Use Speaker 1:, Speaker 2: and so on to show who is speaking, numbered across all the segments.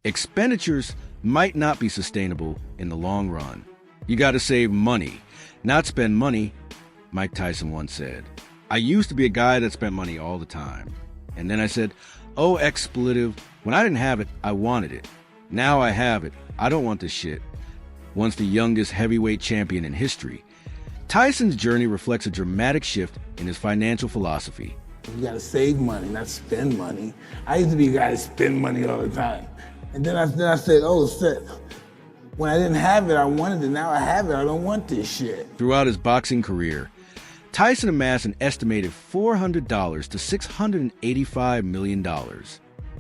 Speaker 1: Expenditures might not be sustainable in the long run. You got to save money, not spend money, Mike Tyson once said. I used to be a guy that spent money all the time. And then I said, oh, expletive, when I didn't have it, I wanted it. Now I have it. I don't want this shit. Once the youngest heavyweight champion in history, Tyson's journey reflects a dramatic shift in his financial philosophy.
Speaker 2: You gotta save money, not spend money. I used to be a guy that spend money all the time. And then I said, oh shit, when I didn't have it, I wanted it. Now I have it, I don't want this shit.
Speaker 1: Throughout his boxing career, Tyson amassed an estimated $400 to $685 million.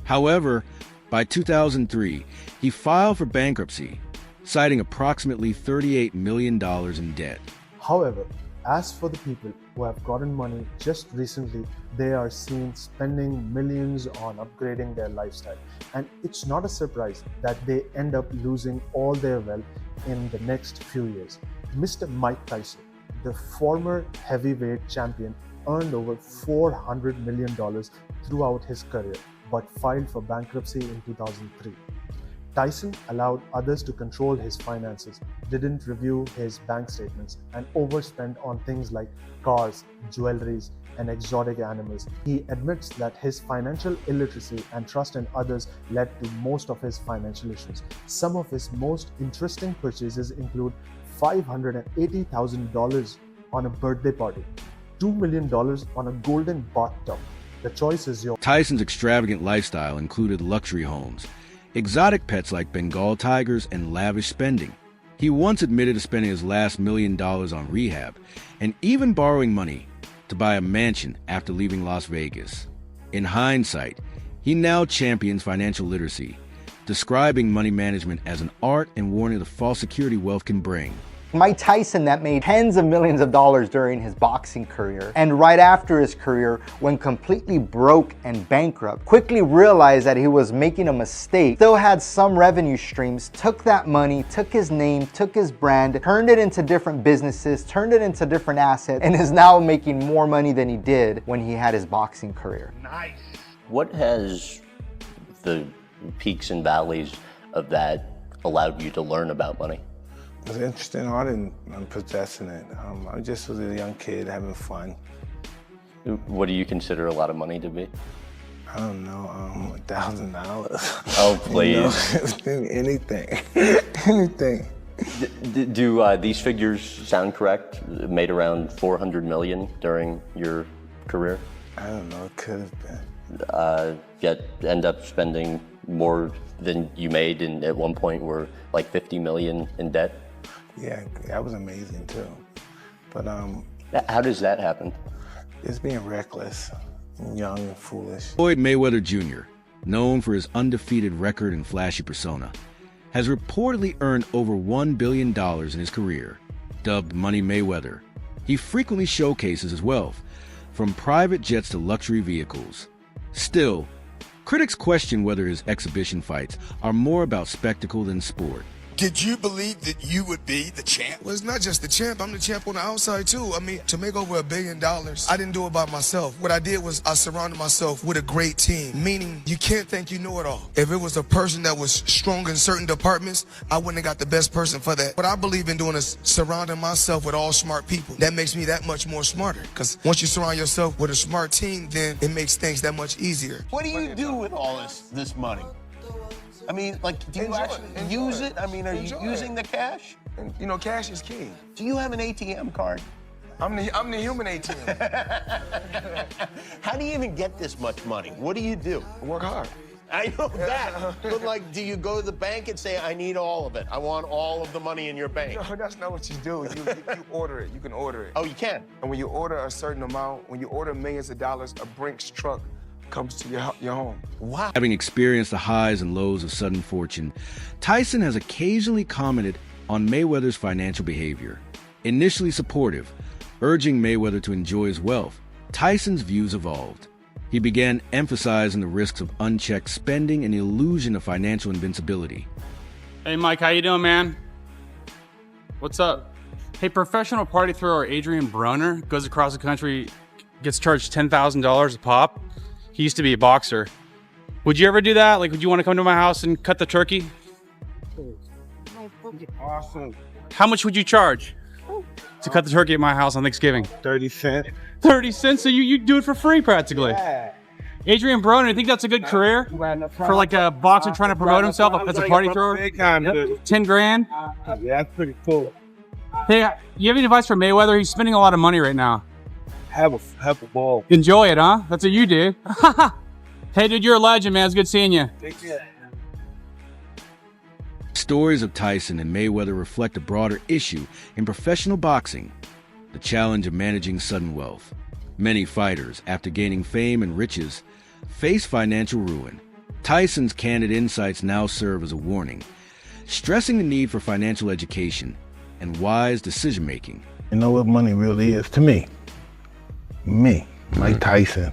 Speaker 1: However, by 2003, he filed for bankruptcy, citing approximately $38 million in debt.
Speaker 3: However, as for the people who have gotten money just recently, they are seen spending millions on upgrading their lifestyle. And it's not a surprise that they end up losing all their wealth in the next few years. Mr. Mike Tyson, the former heavyweight champion, earned over $400 million throughout his career, but filed for bankruptcy in 2003. Tyson allowed others to control his finances, didn't review his bank statements, and overspent on things like cars, jewelries, and exotic animals. He admits that his financial illiteracy and trust in others led to most of his financial issues. Some of his most interesting purchases include $580,000 on a birthday party, $2 million on a golden bathtub. The choice is yours.
Speaker 1: Tyson's extravagant lifestyle included luxury homes, exotic pets like Bengal tigers, and lavish spending. He once admitted to spending his last $1 million on rehab and even borrowing money to buy a mansion after leaving Las Vegas. In hindsight, he now champions financial literacy, describing money management as an art and warning of the false security wealth can bring.
Speaker 4: Mike Tyson, that made tens of millions of dollars during his boxing career, and right after his career, when completely broke and bankrupt, quickly realized that he was making a mistake, still had some revenue streams, took that money, took his name, took his brand, turned it into different businesses, turned it into different assets, and is now making more money than he did when he had his boxing career.
Speaker 5: Nice. What has the peaks and valleys of that allowed you to learn about money?
Speaker 2: It was interesting. I didn't possessing it. I just was a young kid having fun.
Speaker 5: What do you consider a lot of money to be?
Speaker 2: I don't know, $1,000.
Speaker 5: Oh, please.
Speaker 2: You know, anything, anything.
Speaker 5: Do these figures sound correct? Made around 400 million during your career?
Speaker 2: I don't know, it could have been.
Speaker 5: Yet end up spending more than you made, and at one point were like 50 million in debt?
Speaker 2: Yeah, that was amazing too. But
Speaker 5: how does that happen?
Speaker 2: Just being reckless, young and foolish.
Speaker 1: Floyd Mayweather Jr., known for his undefeated record and flashy persona, has reportedly earned over $1 billion in his career. Dubbed Money Mayweather, he frequently showcases his wealth, from private jets to luxury vehicles. Still, critics question whether his exhibition fights are more about spectacle than sport.
Speaker 6: Did you believe that you would be the champ? Well, it's not just the champ. I'm the champ on the outside, too. I mean, to make over $1 billion, I didn't do it by myself. What I did was I surrounded myself with a great team, meaning you can't think you know it all. If it was a person that was strong in certain departments, I wouldn't have got the best person for that. What I believe in doing is surrounding myself with all smart people. That makes me that much more smarter, because once you surround yourself with a smart team, then it makes things that much easier.
Speaker 7: What do you do with all this money? I mean, like, do you actually use it? I mean, are you using the cash?
Speaker 6: And, you know, cash is key.
Speaker 7: Do you have an ATM card?
Speaker 6: I'm the human ATM.
Speaker 7: How do you even get this much money? What do you do?
Speaker 6: Work hard.
Speaker 7: I know that, but like, do you go to the bank and say, I need all of it. I want all of the money in your bank.
Speaker 6: No, that's not what you do. You order it. You can order it.
Speaker 7: Oh, you can?
Speaker 6: And when you order a certain amount, when you order millions of dollars, a Brinks truck comes to your home.
Speaker 7: Wow.
Speaker 1: Having experienced the highs and lows of sudden fortune, Tyson has occasionally commented on Mayweather's financial behavior. Initially supportive, urging Mayweather to enjoy his wealth, Tyson's views evolved. He began emphasizing the risks of unchecked spending and the illusion of financial invincibility.
Speaker 8: Hey Mike, how you doing, man? What's up? Hey, professional party thrower Adrian Broner goes across the country, gets charged $10,000 a pop. He used to be a boxer. Would you ever do that? Like, would you want to come to my house and cut the turkey?
Speaker 9: Awesome.
Speaker 8: How much would you charge to cut the turkey at my house on Thanksgiving?
Speaker 9: 30 cents.
Speaker 8: 30 cents? So you do it for free practically.
Speaker 9: Yeah.
Speaker 8: Adrian Broner, you think that's a good career for like a boxer trying to promote himself as a party thrower?
Speaker 9: Big time. Yep.
Speaker 8: 10 grand?
Speaker 9: Yeah, that's pretty cool.
Speaker 8: Hey, you have any advice for Mayweather? He's spending a lot of money right now.
Speaker 9: Have a ball.
Speaker 8: Enjoy it, huh? That's what you do. Hey, dude, you're a legend, man. It's good seeing you.
Speaker 9: Take care.
Speaker 1: Stories of Tyson and Mayweather reflect a broader issue in professional boxing, the challenge of managing sudden wealth. Many fighters, after gaining fame and riches, face financial ruin. Tyson's candid insights now serve as a warning, stressing the need for financial education and wise decision-making.
Speaker 2: You know what money really is to me? Me, Mike Tyson.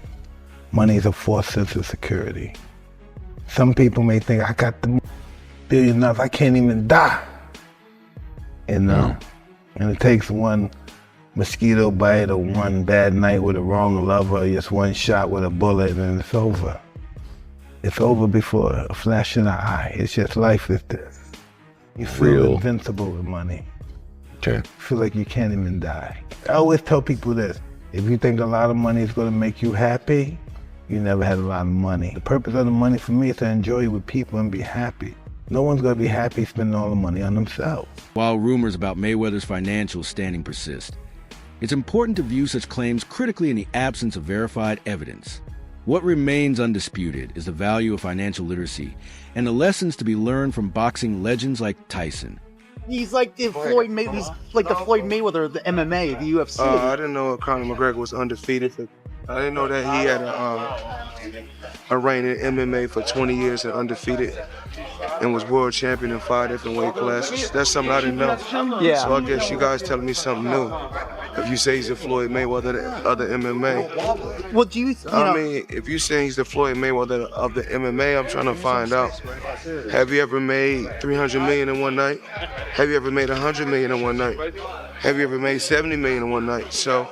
Speaker 2: Money is a false sense of security. Some people may think I got the billion dollars, I can't even die. You know? And it takes one mosquito bite or one bad night with a wrong lover, or just one shot with a bullet, and it's over. It's over before a flash in the eye. It's just life is this. You feel invincible with money. You feel like you can't even die. I always tell people this: if you think a lot of money is going to make you happy, you never had a lot of money. The purpose of the money for me is to enjoy it with people and be happy. No one's going to be happy spending all the money on themselves.
Speaker 1: While rumors about Mayweather's financial standing persist, it's important to view such claims critically in the absence of verified evidence. What remains undisputed is the value of financial literacy and the lessons to be learned from boxing legends like Tyson.
Speaker 10: He's like the Floyd Mayweather, he's like the Floyd Mayweather of the MMA, the UFC.
Speaker 9: I didn't know Conor McGregor was undefeated. I didn't know that he had a reign in MMA for 20 years and undefeated, and was world champion in 5 different weight classes. That's something I didn't know.
Speaker 10: Yeah.
Speaker 9: So I guess you guys telling me something new. If you say he's the Floyd Mayweather of the MMA.
Speaker 10: Well, do you know?
Speaker 9: I mean, if you say he's the Floyd Mayweather of the MMA, I'm trying to find out. Have you ever made 300 million in one night? Have you ever made 100 million in one night? Have you ever made 70 million in one night? So,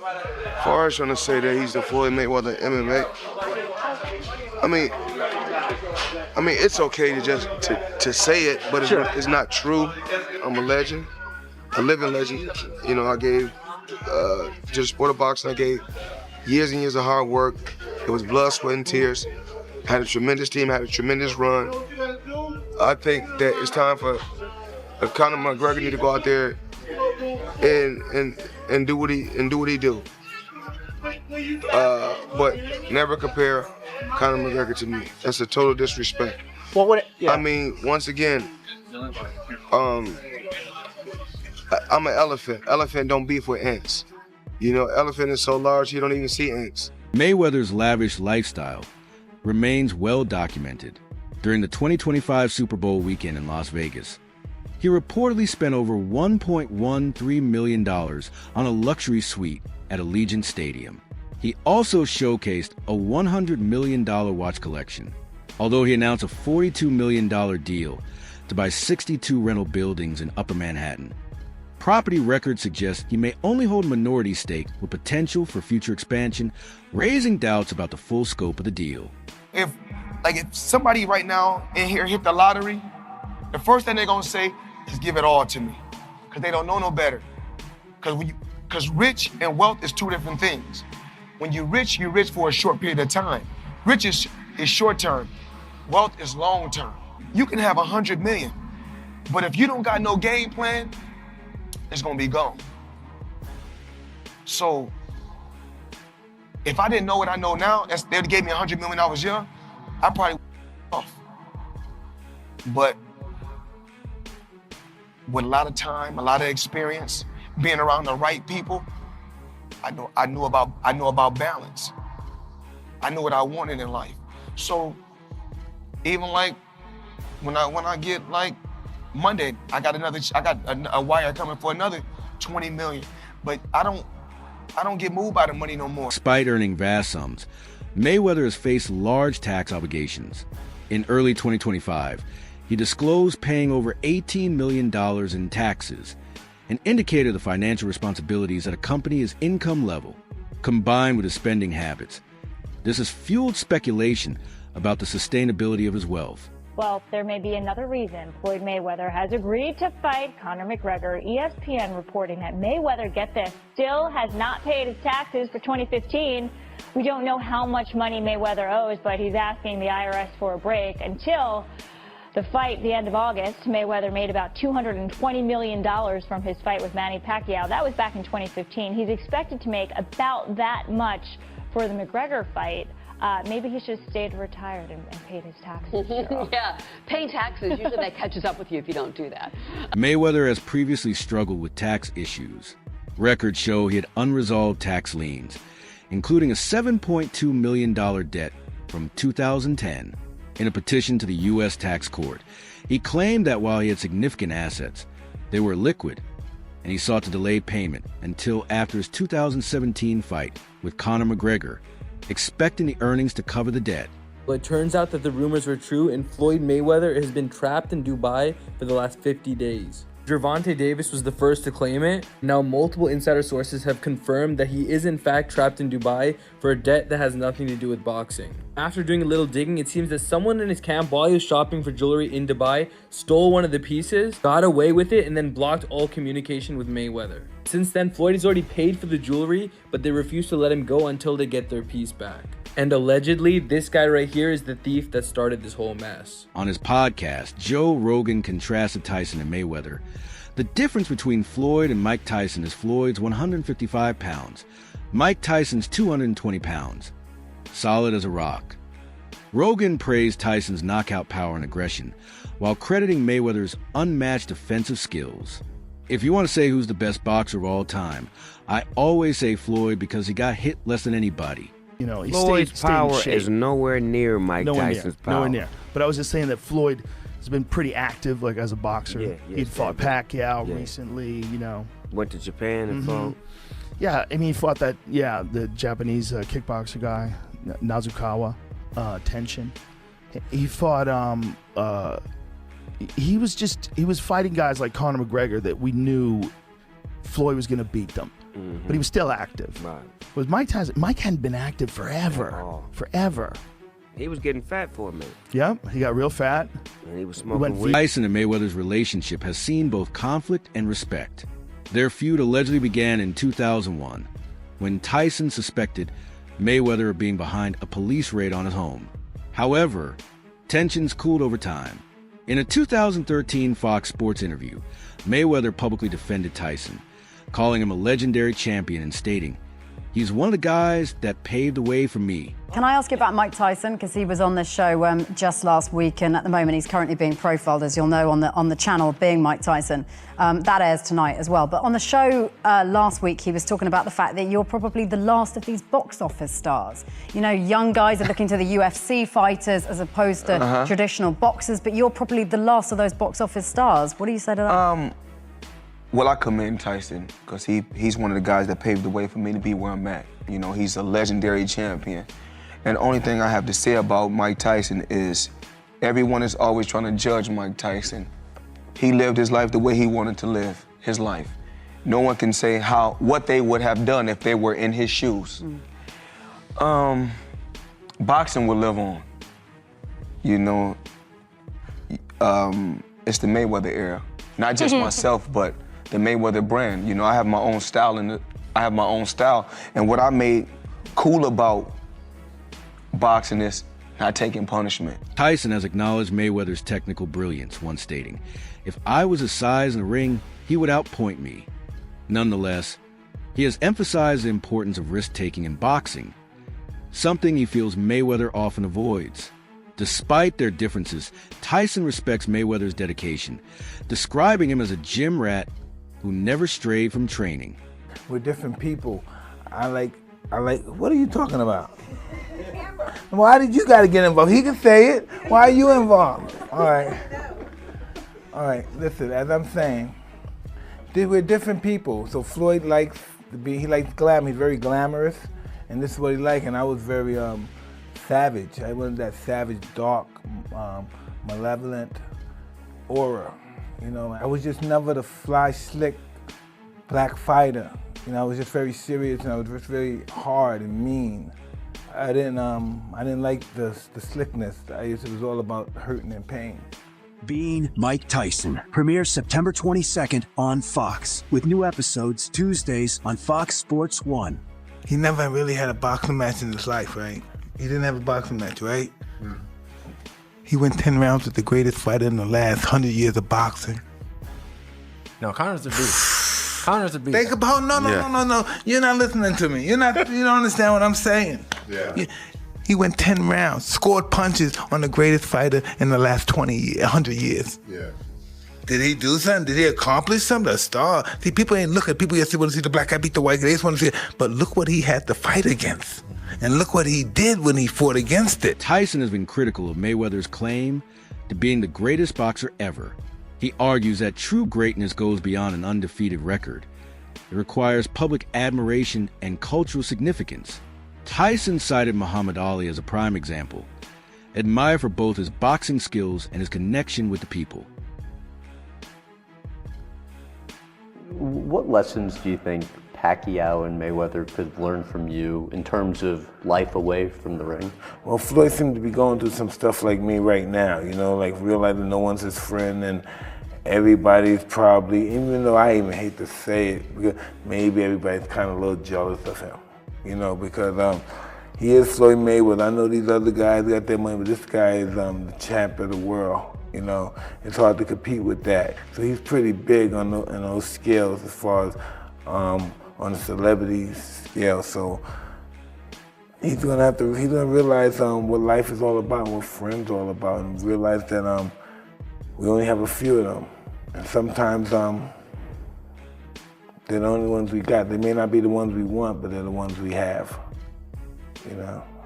Speaker 9: as far as trying to say that he's the Floyd Mayweather of MMA, I mean, it's okay to just to say it, but it's not true. I'm a legend, a living legend. You know, I gave to the sport of boxing, I gave years and years of hard work. It was blood, sweat, and tears. I had a tremendous team, had a tremendous run. I think that it's time for Conor McGregor need to go out there and do what he do. But never compare Conor McGregor to me. That's a total disrespect.
Speaker 10: Well,
Speaker 9: I mean, once again, I'm an elephant. Elephant don't beef with ants. You know, elephant is so large you don't even see ants.
Speaker 1: Mayweather's lavish lifestyle remains well documented. During the 2025 Super Bowl weekend in Las Vegas, he reportedly spent over $1.13 million on a luxury suite at Allegiant Stadium. He also showcased a $100 million watch collection, although he announced a $42 million deal to buy 62 rental buildings in Upper Manhattan. Property records suggest he may only hold a minority stake with potential for future expansion, raising doubts about the full scope of the deal.
Speaker 6: If somebody right now in here hit the lottery, the first thing they're gonna say is give it all to me, because they don't know no better. Because rich and wealth is two different things. When you're rich for a short period of time. Rich is short term. Wealth is long term. You can have 100 million, but if you don't got no game plan, it's gonna be gone. So, if I didn't know what I know now, they gave me $100 million when I was young, I probably off. But with a lot of time, a lot of experience, being around the right people, I knew about balance. I knew what I wanted in life. So even like when I get like Monday, I got a wire coming for another 20 million. But I don't get moved by the money no more.
Speaker 1: Despite earning vast sums, Mayweather has faced large tax obligations. In early 2025, he disclosed paying over $18 million in taxes, an indicator of the financial responsibilities that accompany his income level, combined with his spending habits. This has fueled speculation about the sustainability of his wealth.
Speaker 11: Well, there may be another reason Floyd Mayweather has agreed to fight Conor McGregor. ESPN reporting that Mayweather, get this, still has not paid his taxes for 2015. We don't know how much money Mayweather owes, but he's asking the IRS for a break. Until the fight, the end of August, Mayweather made about $220 million from his fight with Manny Pacquiao. That was back in 2015. He's expected to make about that much for the McGregor fight. Maybe he should have stayed retired and paid his taxes.
Speaker 12: Yeah, paying taxes, usually that catches up with you if you don't do that.
Speaker 1: Mayweather has previously struggled with tax issues. Records show he had unresolved tax liens, including a $7.2 million debt from 2010. In a petition to the U.S. tax court, he claimed that while he had significant assets, they were liquid, and he sought to delay payment until after his 2017 fight with Conor McGregor, expecting the earnings to cover the debt.
Speaker 13: Well, it turns out that the rumors were true, and Floyd Mayweather has been trapped in Dubai for the last 50 days. Gervonta Davis was the first to claim it. Now multiple insider sources have confirmed that he is in fact trapped in Dubai for a debt that has nothing to do with boxing. After doing a little digging, it seems that someone in his camp, while he was shopping for jewelry in Dubai, stole one of the pieces, got away with it, and then blocked all communication with Mayweather. Since then, Floyd has already paid for the jewelry, but they refuse to let him go until they get their piece back. And allegedly, this guy right here is the thief that started this whole mess.
Speaker 1: On his podcast, Joe Rogan contrasted Tyson and Mayweather. The difference between Floyd and Mike Tyson is Floyd's 155 pounds, Mike Tyson's 220 pounds. Solid as a rock. Rogan praised Tyson's knockout power and aggression, while crediting Mayweather's unmatched defensive skills. If you want to say who's the best boxer of all time, I always say Floyd because he got hit less than anybody.
Speaker 14: You know, he
Speaker 15: Floyd's
Speaker 14: stayed in
Speaker 15: power
Speaker 14: shape.
Speaker 15: is nowhere near Mike Tyson's power.
Speaker 14: Nowhere near. But I was just saying that Floyd has been pretty active, like as a boxer.
Speaker 15: Yeah,
Speaker 14: He'd fought Pacquiao recently. You know,
Speaker 15: went to Japan and fought.
Speaker 14: Yeah, I mean, he fought that. Yeah, the Japanese kickboxer guy, Nazukawa, Tenshin. He fought. He was fighting guys like Conor McGregor that we knew Floyd was going to beat them. But he was still active.
Speaker 15: Right.
Speaker 14: With Mike Tyson, Mike hadn't been active forever. Forever.
Speaker 15: He was getting fat for a minute.
Speaker 14: Yep, he got real fat.
Speaker 15: And he was smoking weed.
Speaker 1: Tyson and Mayweather's relationship has seen both conflict and respect. Their feud allegedly began in 2001, when Tyson suspected Mayweather of being behind a police raid on his home. However, tensions cooled over time. In a 2013 Fox Sports interview, Mayweather publicly defended Tyson, calling him a legendary champion and stating, "He's one of the guys that paved the way for me."
Speaker 16: Can I ask you about Mike Tyson? Because he was on this show just last week, and at the moment he's currently being profiled, as you'll know, on the channel Being Mike Tyson. That airs tonight as well. But on the show last week, he was talking about the fact that you're probably the last of these box office stars. You know, young guys are looking to the UFC fighters as opposed to traditional boxers, but you're probably the last of those box office stars. What do you say to that?
Speaker 17: Well, I commend Tyson because he's one of the guys that paved the way for me to be where I'm at. You know, he's a legendary champion. And the only thing I have to say about Mike Tyson is everyone is always trying to judge Mike Tyson. He lived his life the way he wanted to live his life. No one can say what they would have done if they were in his shoes. Boxing will live on. You know, it's the Mayweather era. Not just myself, but the Mayweather brand. You know, I have my own style and what I made cool about boxing is not taking punishment.
Speaker 1: Tyson has acknowledged Mayweather's technical brilliance, once stating, "If I was his size in the ring, he would outpoint me." Nonetheless, he has emphasized the importance of risk-taking in boxing, something he feels Mayweather often avoids. Despite their differences, Tyson respects Mayweather's dedication, describing him as a gym rat who never strayed from training.
Speaker 2: We're different people. I like, what are you talking about? Why did you gotta get involved? He can say it. Why are you involved? All right, listen, as I'm saying, we're different people. So Floyd likes he likes glam, he's very glamorous, and this is what he likes, and I was very savage. I wasn't that savage, dark, malevolent aura. You know, I was just never the fly, slick, black fighter. You know, I was just very serious and I was just very hard and mean. I didn't like the slickness. It was all about hurting and pain.
Speaker 18: Being Mike Tyson premieres September 22nd on Fox, with new episodes Tuesdays on Fox Sports 1.
Speaker 2: He never really had a boxing match in his life, right? He didn't have a boxing match, right? He went 10 rounds with the greatest fighter in the last 100 years of boxing.
Speaker 19: No, Connor's the beast. Connor's the beast.
Speaker 2: Think about, no. You're not listening to me. You don't understand what I'm saying.
Speaker 19: Yeah.
Speaker 2: He went 10 rounds, scored punches on the greatest fighter in the last 100 years.
Speaker 19: Yeah.
Speaker 2: Did he do something? Did he accomplish something? A star? See, people ain't look at people just want to see the black guy beat the white guy. They just want to see it. But look what he had to fight against. And look what he did when he fought against it.
Speaker 1: Tyson has been critical of Mayweather's claim to being the greatest boxer ever. He argues that true greatness goes beyond an undefeated record. It requires public admiration and cultural significance. Tyson cited Muhammad Ali as a prime example, admired for both his boxing skills and his connection with the people.
Speaker 5: What lessons do you think Pacquiao and Mayweather could learn from you in terms of life away from the ring?
Speaker 2: Well, Floyd seemed to be going through some stuff like me right now, like realizing no one's his friend and everybody's probably, even though I even hate to say it, because maybe everybody's kind of a little jealous of him. Because he is Floyd Mayweather. I know these other guys got their money, but this guy is the champ of the world. It's hard to compete with that. So he's pretty big on those scales as far as on the celebrity scale. So he's gonna realize what life is all about, what friends are all about, and realize that we only have a few of them, and sometimes they're the only ones we got. They may not be the ones we want, but they're the ones we have.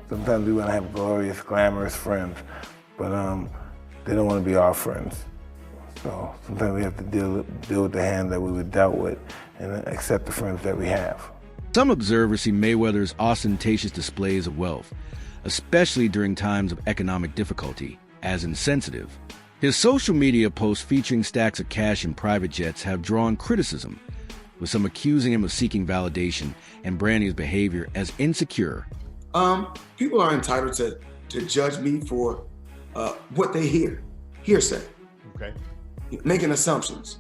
Speaker 2: Sometimes we want to have glorious, glamorous friends, but they don't want to be our friends. So sometimes we have to deal with the hand that we were dealt with and accept the friends that we have.
Speaker 1: Some observers see Mayweather's ostentatious displays of wealth, especially during times of economic difficulty, as insensitive. His social media posts featuring stacks of cash and private jets have drawn criticism, with some accusing him of seeking validation and branding his behavior as insecure.
Speaker 9: People are entitled to judge me for what they hear, hearsay.
Speaker 19: Okay.
Speaker 9: Making assumptions.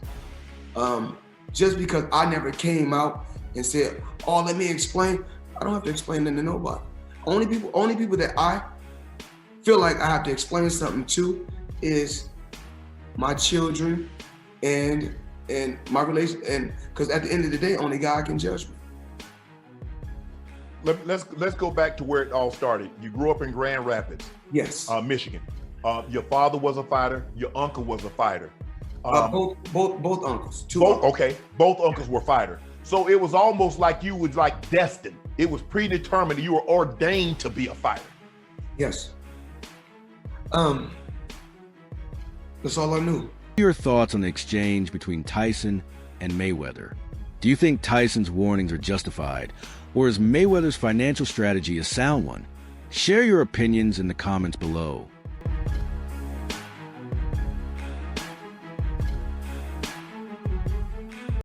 Speaker 9: Just because I never came out and said, "Oh, let me explain," I don't have to explain that to nobody. Only people that I feel like I have to explain something to is my children and my relation, and because at the end of the day, only God can judge me.
Speaker 19: Let's go back to where it all started. You grew up in Grand Rapids,
Speaker 9: yes,
Speaker 19: Michigan. Your father was a fighter. Your uncle was a fighter.
Speaker 9: Both uncles.
Speaker 19: Both uncles were fighters. So it was almost like you was like destined. It was predetermined. You were ordained to be a fighter.
Speaker 9: Yes. That's all I knew.
Speaker 1: Your thoughts on the exchange between Tyson and Mayweather? Do you think Tyson's warnings are justified, or is Mayweather's financial strategy a sound one? Share your opinions in the comments below.